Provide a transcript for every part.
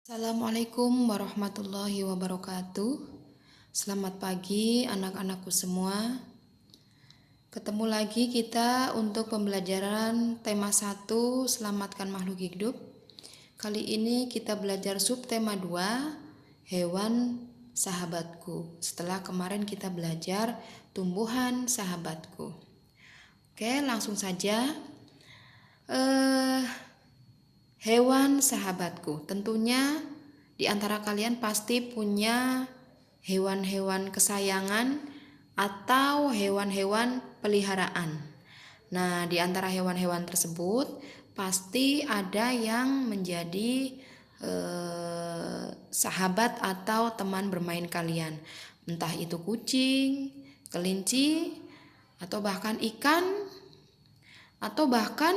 Assalamualaikum warahmatullahi wabarakatuh. Selamat pagi anak-anakku semua. Ketemu lagi kita untuk pembelajaran tema 1 Selamatkan Makhluk Hidup. Kali ini kita belajar subtema 2 Hewan Sahabatku. Setelah kemarin kita belajar tumbuhan sahabatku. Oke, langsung saja. Hewan sahabatku, tentunya di antara kalian pasti punya hewan-hewan kesayangan atau hewan-hewan peliharaan. Nah, di antara hewan-hewan tersebut pasti ada yang menjadi sahabat atau teman bermain kalian. Entah itu kucing, kelinci, atau bahkan ikan, atau bahkan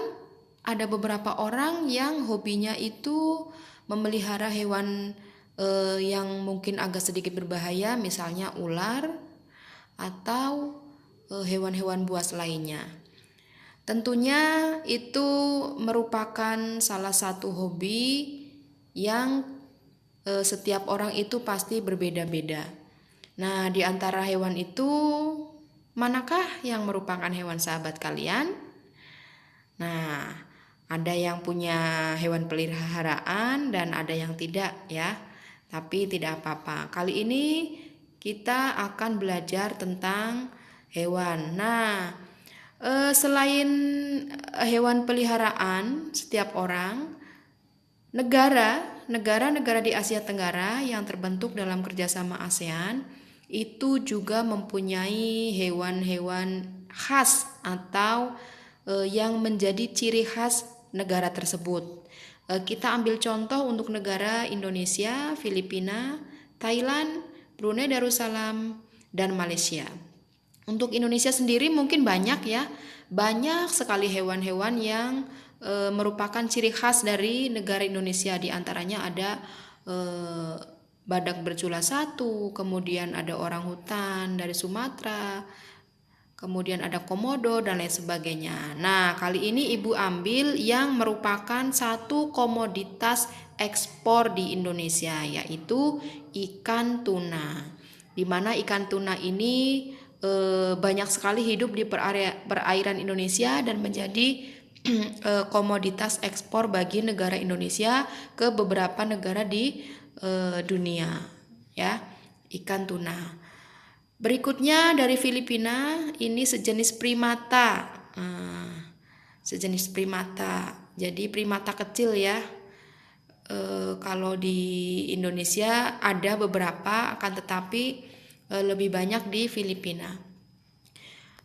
ada beberapa orang yang hobinya itu memelihara hewan yang mungkin agak sedikit berbahaya, misalnya ular atau hewan-hewan buas lainnya. Tentunya itu merupakan salah satu hobi yang setiap orang itu pasti berbeda-beda. Nah, di antara hewan itu, manakah yang merupakan hewan sahabat kalian? Nah, ada yang punya hewan peliharaan dan ada yang tidak ya. Tapi tidak apa-apa. Kali ini kita akan belajar tentang hewan. Nah, selain hewan peliharaan setiap orang, negara-negara di Asia Tenggara yang terbentuk dalam kerjasama ASEAN itu juga mempunyai hewan-hewan khas atau yang menjadi ciri khas negara tersebut. Kita ambil contoh untuk negara Indonesia, Filipina, Thailand, Brunei Darussalam, dan Malaysia. Untuk Indonesia sendiri mungkin banyak ya, banyak sekali hewan-hewan yang merupakan ciri khas dari negara Indonesia. Di antaranya ada badak bercula satu, kemudian ada orang hutan dari Sumatera, kemudian ada komodo dan lain sebagainya. Nah, kali ini Ibu ambil yang merupakan satu komoditas ekspor di Indonesia, yaitu ikan tuna. Di mana ikan tuna ini banyak sekali hidup di perairan Indonesia dan menjadi komoditas ekspor bagi negara Indonesia ke beberapa negara di dunia, ya, ikan tuna. Berikutnya dari Filipina, ini sejenis primata. Sejenis primata. Jadi primata kecil ya. Kalau di Indonesia ada beberapa, akan tetapi lebih banyak di Filipina.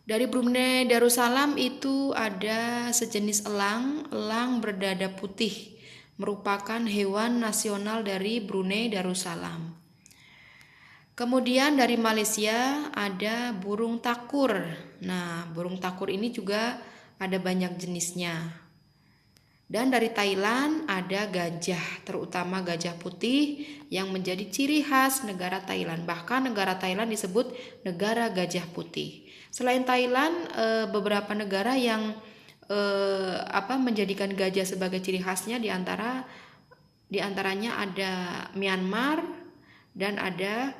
Dari Brunei Darussalam itu ada sejenis elang berdada putih, merupakan hewan nasional dari Brunei Darussalam. Kemudian dari Malaysia ada burung takur. Nah, burung takur ini juga ada banyak jenisnya. Dan dari Thailand ada gajah, terutama gajah putih yang menjadi ciri khas negara Thailand. Bahkan negara Thailand disebut negara gajah putih. Selain Thailand, beberapa negara yang menjadikan gajah sebagai ciri khasnya di antaranya ada Myanmar dan ada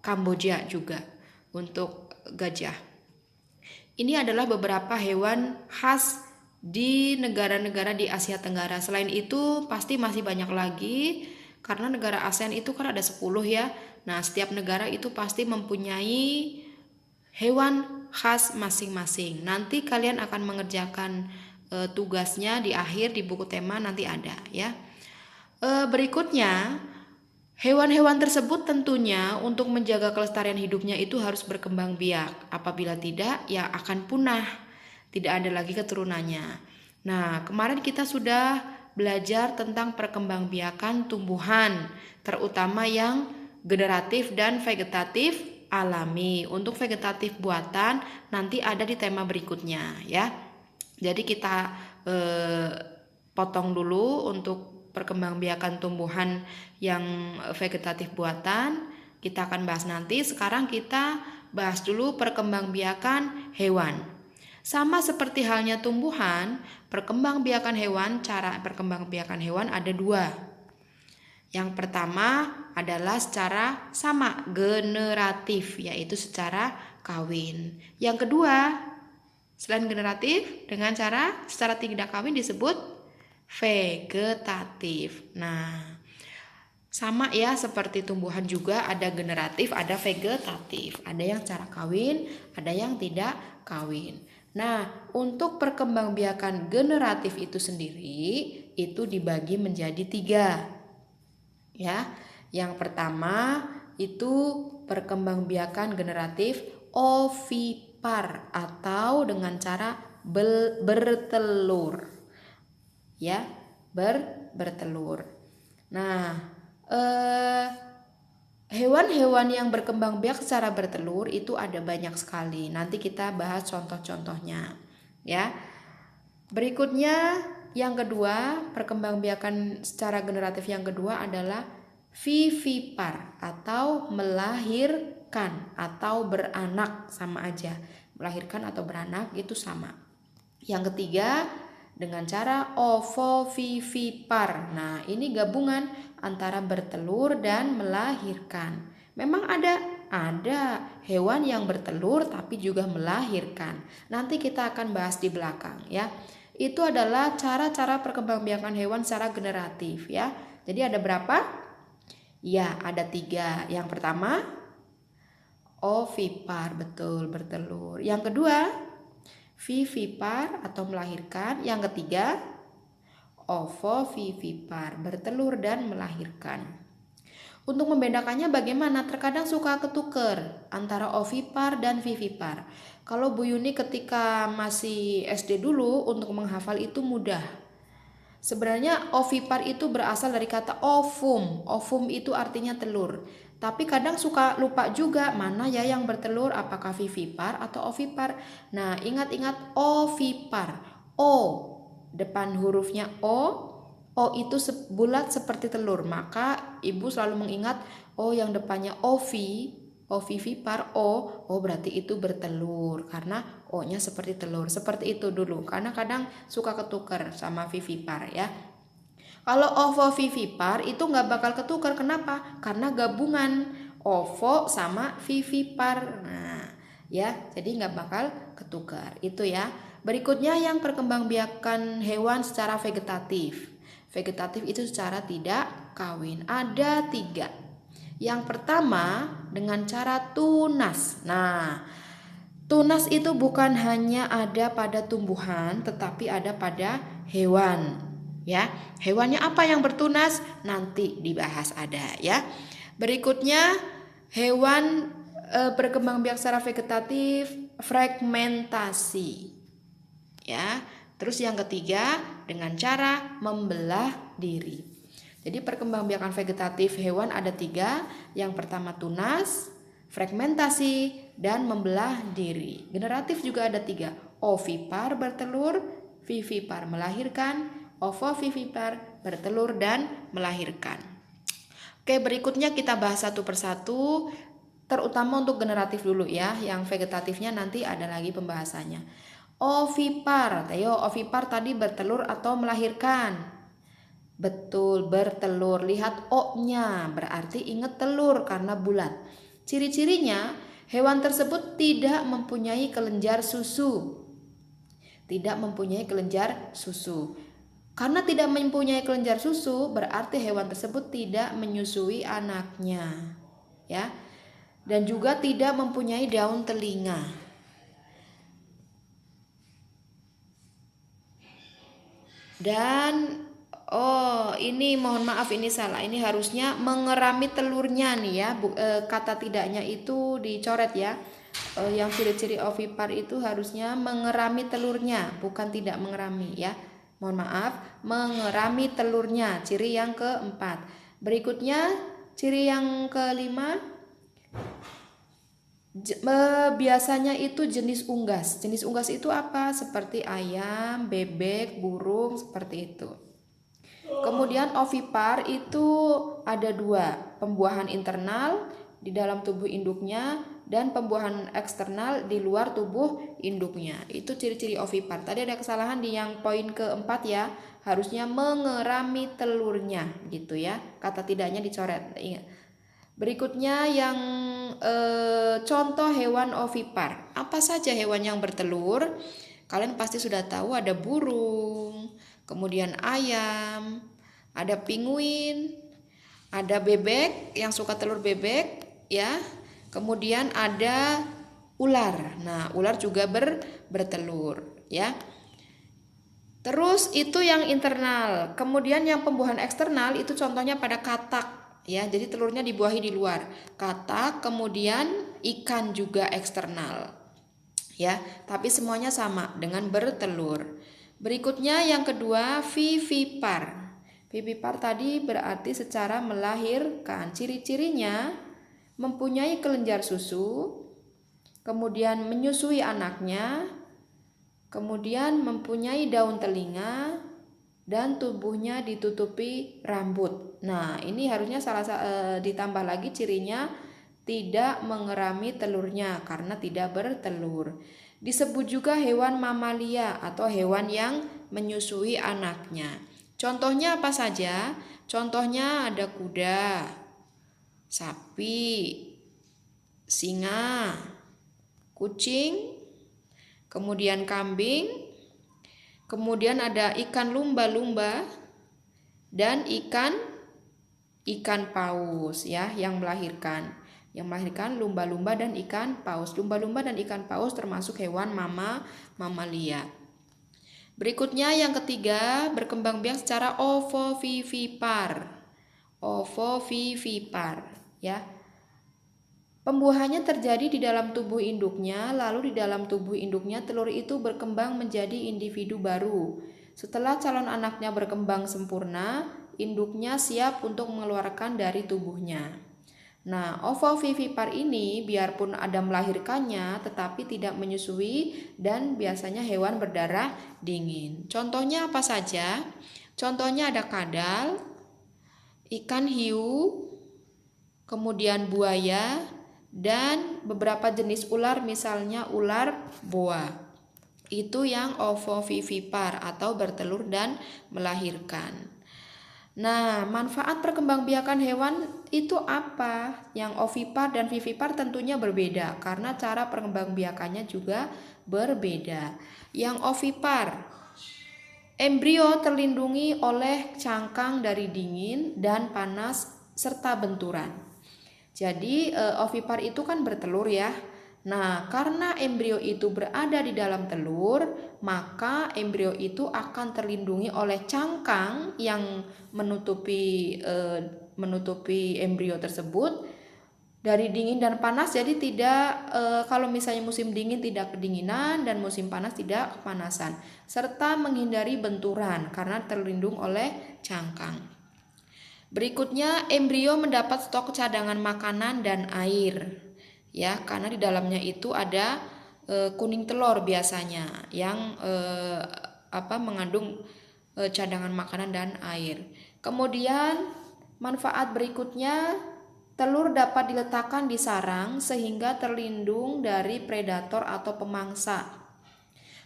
Kamboja juga untuk gajah. Ini adalah beberapa hewan khas di negara-negara di Asia Tenggara. Selain itu pasti masih banyak lagi karena negara ASEAN itu kan ada 10 ya. Nah, setiap negara itu pasti mempunyai hewan khas masing-masing. Nanti kalian akan mengerjakan tugasnya di akhir di buku tema nanti ada ya. Berikutnya, hewan-hewan tersebut tentunya untuk menjaga kelestarian hidupnya itu harus berkembang biak. Apabila tidak, ya akan punah. Tidak ada lagi keturunannya. Nah, kemarin kita sudah belajar tentang perkembangbiakan tumbuhan, terutama yang generatif dan vegetatif alami. Untuk vegetatif buatan nanti ada di tema berikutnya ya. Jadi kita potong dulu untuk perkembangbiakan tumbuhan yang vegetatif buatan. Kita akan bahas nanti. Sekarang kita bahas dulu perkembangbiakan hewan. Sama seperti halnya tumbuhan, cara perkembangbiakan hewan ada dua. Yang pertama adalah secara sama, generatif, yaitu secara kawin. Yang kedua, selain generatif, dengan cara secara tidak kawin disebut vegetatif. Nah, sama ya seperti tumbuhan juga ada generatif, ada vegetatif. Ada yang cara kawin, ada yang tidak kawin. Nah, untuk perkembangbiakan generatif itu sendiri itu dibagi menjadi 3. Ya, yang pertama itu perkembangbiakan generatif ovipar atau dengan cara bertelur. Ya, bertelur. Nah, hewan-hewan yang berkembang biak secara bertelur itu ada banyak sekali. Nanti kita bahas contoh-contohnya, ya. Berikutnya yang kedua, perkembangbiakan secara generatif yang kedua adalah vivipar atau melahirkan atau beranak, sama aja. Melahirkan atau beranak itu sama. Yang ketiga dengan cara ovovivipar. Nah, ini gabungan antara bertelur dan melahirkan. Memang ada hewan yang bertelur tapi juga melahirkan. Nanti kita akan bahas di belakang, ya. Itu adalah cara-cara perkembangbiakan hewan secara generatif, ya. Jadi ada berapa? Ya, ada 3. Yang pertama ovipar, betul, bertelur. Yang kedua vivipar atau melahirkan. Yang ketiga ovovivipar, bertelur dan melahirkan. Untuk membedakannya bagaimana? Terkadang suka ketuker antara ovipar dan vivipar. Kalau Bu Yuni ketika masih SD dulu untuk menghafal itu mudah. Sebenarnya ovipar itu berasal dari kata ovum. Ovum itu artinya telur. Tapi kadang suka lupa juga mana ya yang bertelur, apakah vivipar atau ovipar. Nah, ingat-ingat ovipar. O, depan hurufnya O itu bulat seperti telur. Maka ibu selalu mengingat yang depannya ovivipar, berarti itu bertelur karena O-nya seperti telur. Seperti itu dulu. Karena kadang suka ketukar sama vivipar, ya. Kalau ovovivipar itu nggak bakal ketukar. Kenapa? Karena gabungan ovo sama vivipar. Nah, ya, jadi nggak bakal ketukar. Itu ya. Berikutnya yang perkembangbiakan hewan secara vegetatif. Vegetatif itu secara tidak kawin. Ada 3. Yang pertama dengan cara tunas. Nah, tunas itu bukan hanya ada pada tumbuhan, tetapi ada pada hewan. Ya, hewannya apa yang bertunas? Nanti dibahas ada, ya. Berikutnya hewan berkembangbiak secara vegetatif, fragmentasi. Ya. Terus yang ketiga dengan cara membelah diri. Jadi perkembangbiakan vegetatif hewan ada 3. Yang pertama tunas, fragmentasi, dan membelah diri. Generatif juga ada 3. Ovipar bertelur, vivipar melahirkan, ovovivipar bertelur dan melahirkan. Oke, berikutnya kita bahas satu persatu, terutama untuk generatif dulu ya. Yang vegetatifnya nanti ada lagi pembahasannya. Ovipar, ovipar tadi bertelur atau melahirkan? Betul, bertelur. Lihat O-nya, berarti ingat telur karena bulat. Ciri-cirinya, hewan tersebut tidak mempunyai kelenjar susu. Tidak mempunyai kelenjar susu. Karena tidak mempunyai kelenjar susu, berarti hewan tersebut tidak menyusui anaknya. Ya. Dan juga tidak mempunyai daun telinga. Dan ini mohon maaf ini salah. Ini harusnya mengerami telurnya nih ya. Kata tidaknya itu dicoret ya. Yang ciri-ciri ovipar itu harusnya mengerami telurnya, bukan tidak mengerami ya. Mohon maaf, mengerami telurnya. Ciri yang keempat. Berikutnya ciri yang kelima, biasanya itu jenis unggas. Jenis unggas itu apa? Seperti ayam, bebek, burung, seperti itu. Kemudian ovipar itu ada 2, pembuahan internal di dalam tubuh induknya dan pembuahan eksternal di luar tubuh induknya. Itu ciri-ciri ovipar. Tadi ada kesalahan di yang poin keempat ya, harusnya mengerami telurnya gitu ya. Kata tidaknya dicoret. Ingat. Berikutnya yang contoh hewan ovipar. Apa saja hewan yang bertelur? Kalian pasti sudah tahu ada burung, kemudian ayam, ada penguin, ada bebek yang suka telur bebek ya. Kemudian ada ular. Nah, ular juga bertelur ya. Terus itu yang internal. Kemudian yang pembuahan eksternal itu contohnya pada katak ya. Jadi telurnya dibuahi di luar. Katak, kemudian ikan juga eksternal. Ya, tapi semuanya sama dengan bertelur. Berikutnya yang kedua vivipar. Vivipar tadi berarti secara melahirkan. Ciri-cirinya mempunyai kelenjar susu, kemudian menyusui anaknya, kemudian mempunyai daun telinga dan tubuhnya ditutupi rambut. Nah, ini harusnya ditambah lagi cirinya tidak mengerami telurnya karena tidak bertelur. Disebut juga hewan mamalia atau hewan yang menyusui anaknya. Contohnya apa saja? Contohnya ada kuda, sapi, singa, kucing, kemudian kambing, kemudian ada ikan lumba-lumba dan ikan paus ya yang melahirkan. Yang melahirkan lumba-lumba dan ikan paus. Lumba-lumba dan ikan paus termasuk hewan mamalia. Berikutnya yang ketiga, berkembang biak secara ovovivipar. Ovovivipar ya. Pembuahannya terjadi di dalam tubuh induknya, lalu di dalam tubuh induknya telur itu berkembang menjadi individu baru. Setelah calon anaknya berkembang sempurna, induknya siap untuk mengeluarkan dari tubuhnya. Nah, ovovivipar ini biarpun ada melahirkannya tetapi tidak menyusui dan biasanya hewan berdarah dingin. Contohnya apa saja? Contohnya ada kadal, ikan hiu, kemudian buaya, dan beberapa jenis ular misalnya ular boa. Itu yang ovovivipar atau bertelur dan melahirkan. Nah, manfaat perkembangbiakan hewan itu apa? Yang ovipar dan vivipar tentunya berbeda karena cara perkembangbiakannya juga berbeda. Yang ovipar, embrio terlindungi oleh cangkang dari dingin dan panas serta benturan. Jadi ovipar itu kan bertelur ya. Nah, karena embrio itu berada di dalam telur, maka embrio itu akan terlindungi oleh cangkang yang menutupi embrio tersebut dari dingin dan panas. Jadi tidak kalau misalnya musim dingin tidak kedinginan dan musim panas tidak kepanasan, serta menghindari benturan karena terlindung oleh cangkang. Berikutnya, embrio mendapat stok cadangan makanan dan air. Ya, karena di dalamnya itu ada kuning telur biasanya yang mengandung cadangan makanan dan air. Kemudian manfaat berikutnya, telur dapat diletakkan di sarang sehingga terlindung dari predator atau pemangsa.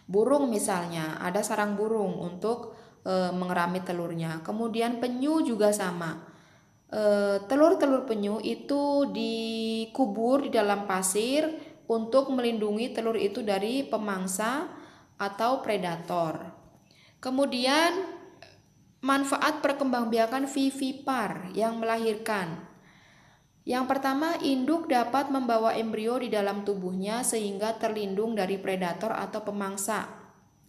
Burung misalnya, ada sarang burung untuk mengerami telurnya. Kemudian penyu juga sama. Telur-telur penyu itu dikubur di dalam pasir untuk melindungi telur itu dari pemangsa atau predator. Kemudian manfaat perkembangbiakan vivipar yang melahirkan. Yang pertama, induk dapat membawa embrio di dalam tubuhnya sehingga terlindung dari predator atau pemangsa.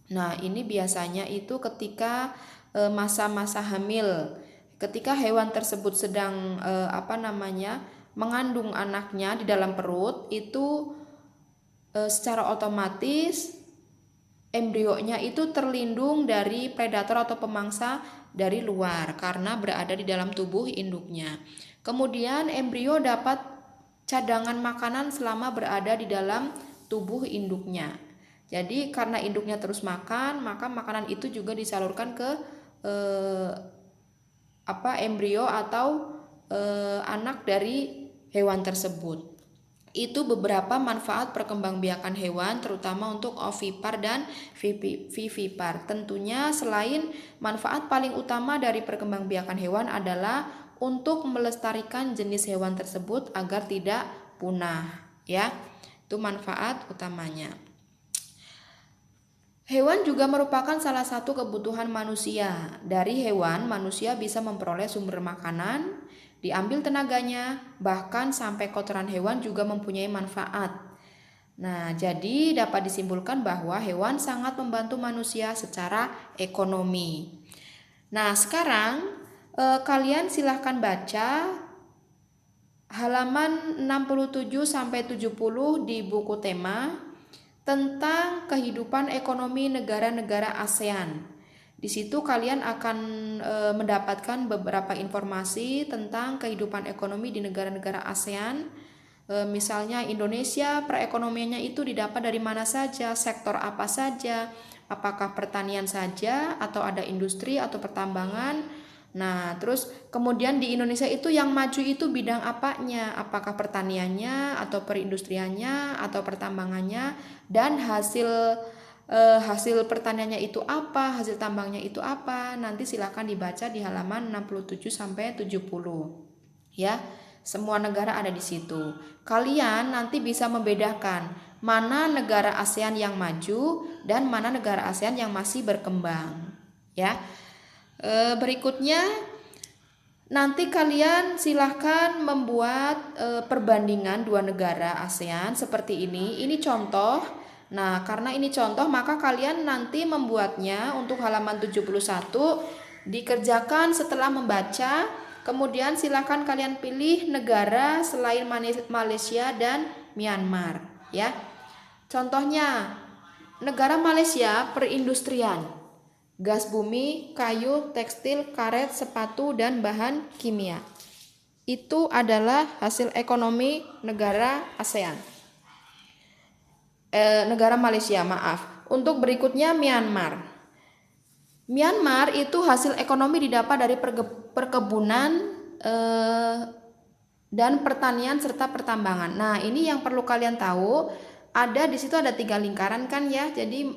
Nah, ini biasanya itu ketika masa-masa hamil. Ketika hewan tersebut sedang mengandung anaknya di dalam perut, itu secara otomatis embrionya itu terlindung dari predator atau pemangsa dari luar karena berada di dalam tubuh induknya. Kemudian embrio dapat cadangan makanan selama berada di dalam tubuh induknya. Jadi karena induknya terus makan, maka makanan itu juga disalurkan ke embrio atau anak dari hewan tersebut. Itu beberapa manfaat perkembangbiakan hewan terutama untuk ovipar dan vivipar. Tentunya selain manfaat paling utama dari perkembangbiakan hewan adalah untuk melestarikan jenis hewan tersebut agar tidak punah, ya. Itu manfaat utamanya. Hewan juga merupakan salah satu kebutuhan manusia. Dari hewan, manusia bisa memperoleh sumber makanan, diambil tenaganya, bahkan sampai kotoran hewan juga mempunyai manfaat. Nah, jadi dapat disimpulkan bahwa hewan sangat membantu manusia secara ekonomi. Nah, sekarang kalian silahkan baca halaman 67 sampai 70 di buku tema tentang kehidupan ekonomi negara-negara ASEAN. Di situ kalian akan mendapatkan beberapa informasi tentang kehidupan ekonomi di negara-negara ASEAN. Misalnya Indonesia, perekonomiannya itu didapat dari mana saja, sektor apa saja, apakah pertanian saja atau ada industri atau pertambangan. Nah, terus kemudian di Indonesia itu yang maju itu bidang apanya, apakah pertaniannya atau perindustriannya atau pertambangannya, dan hasil pertaniannya itu apa, hasil tambangnya itu apa. Nanti silakan dibaca di halaman 67 sampai 70. Ya, semua negara ada di situ. Kalian nanti bisa membedakan mana negara ASEAN yang maju dan mana negara ASEAN yang masih berkembang. Ya. Berikutnya nanti kalian silahkan membuat perbandingan dua negara ASEAN seperti ini. Ini contoh. Nah, karena ini contoh maka kalian nanti membuatnya untuk halaman 71 dikerjakan setelah membaca. Kemudian silakan kalian pilih negara selain Malaysia dan Myanmar, ya. Contohnya negara Malaysia perindustrian, gas bumi, kayu, tekstil, karet, sepatu, dan bahan kimia. Itu adalah hasil ekonomi negara ASEAN. Negara Malaysia, maaf. Untuk berikutnya Myanmar. Myanmar itu hasil ekonomi didapat dari perkebunan dan pertanian serta pertambangan. Nah, ini yang perlu kalian tahu. Ada di situ ada 3 lingkaran kan ya. Jadi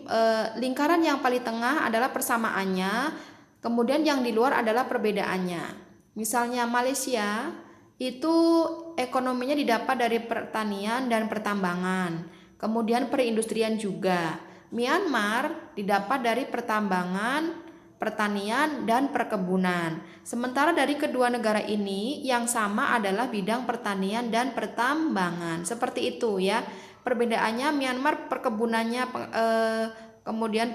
lingkaran yang paling tengah adalah persamaannya, kemudian yang di luar adalah perbedaannya. Misalnya Malaysia itu ekonominya didapat dari pertanian dan pertambangan. Kemudian perindustrian juga. Myanmar didapat dari pertambangan, pertanian, dan perkebunan. Sementara dari kedua negara ini yang sama adalah bidang pertanian dan pertambangan. Seperti itu ya. Perbedaannya Myanmar perkebunannya kemudian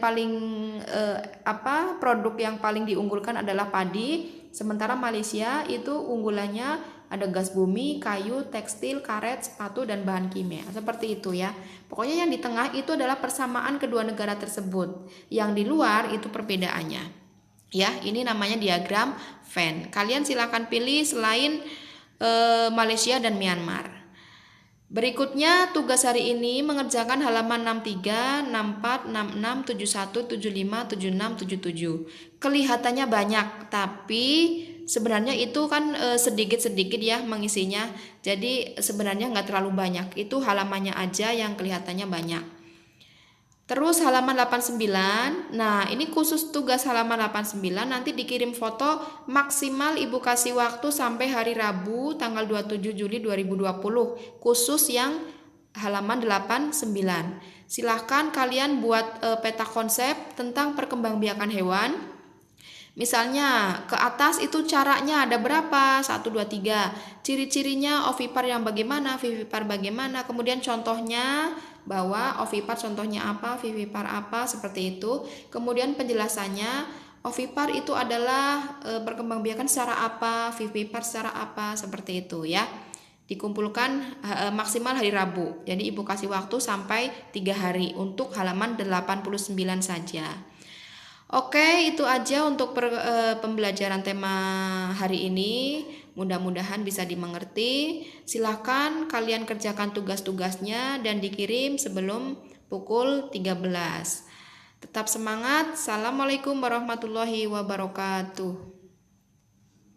produk yang paling diunggulkan adalah padi. Sementara Malaysia itu unggulannya ada gas bumi, kayu, tekstil, karet, sepatu, dan bahan kimia. Seperti itu ya. Pokoknya yang di tengah itu adalah persamaan kedua negara tersebut. Yang di luar itu perbedaannya. Ya, ini namanya diagram Venn. Kalian silakan pilih selain Malaysia dan Myanmar. Berikutnya tugas hari ini mengerjakan halaman 63, 64, 66, 71, 75, 76, 77. Kelihatannya banyak, tapi sebenarnya itu kan sedikit-sedikit ya mengisinya. Jadi sebenarnya nggak terlalu banyak. Itu halamannya aja yang kelihatannya banyak. Terus halaman 89. Nah, ini khusus tugas halaman 89 nanti dikirim foto, maksimal Ibu kasih waktu sampai hari Rabu tanggal 27 Juli 2020. Khusus yang halaman 89. Silahkan kalian buat peta konsep tentang perkembangbiakan hewan. Misalnya ke atas itu caranya ada berapa? 1, 2, 3. Ciri-cirinya ovipar yang bagaimana, vivipar bagaimana. Kemudian contohnya bahwa ovipar contohnya apa, vivipar apa, seperti itu. Kemudian penjelasannya, ovipar itu adalah perkembangbiakan secara apa, vivipar secara apa, seperti itu ya. Dikumpulkan maksimal hari Rabu. Jadi Ibu kasih waktu sampai 3 hari untuk halaman 89 saja. Oke, itu aja untuk pembelajaran tema hari ini. Mudah-mudahan bisa dimengerti. Silakan kalian kerjakan tugas-tugasnya dan dikirim sebelum pukul 13. Tetap semangat. Assalamualaikum warahmatullahi wabarakatuh.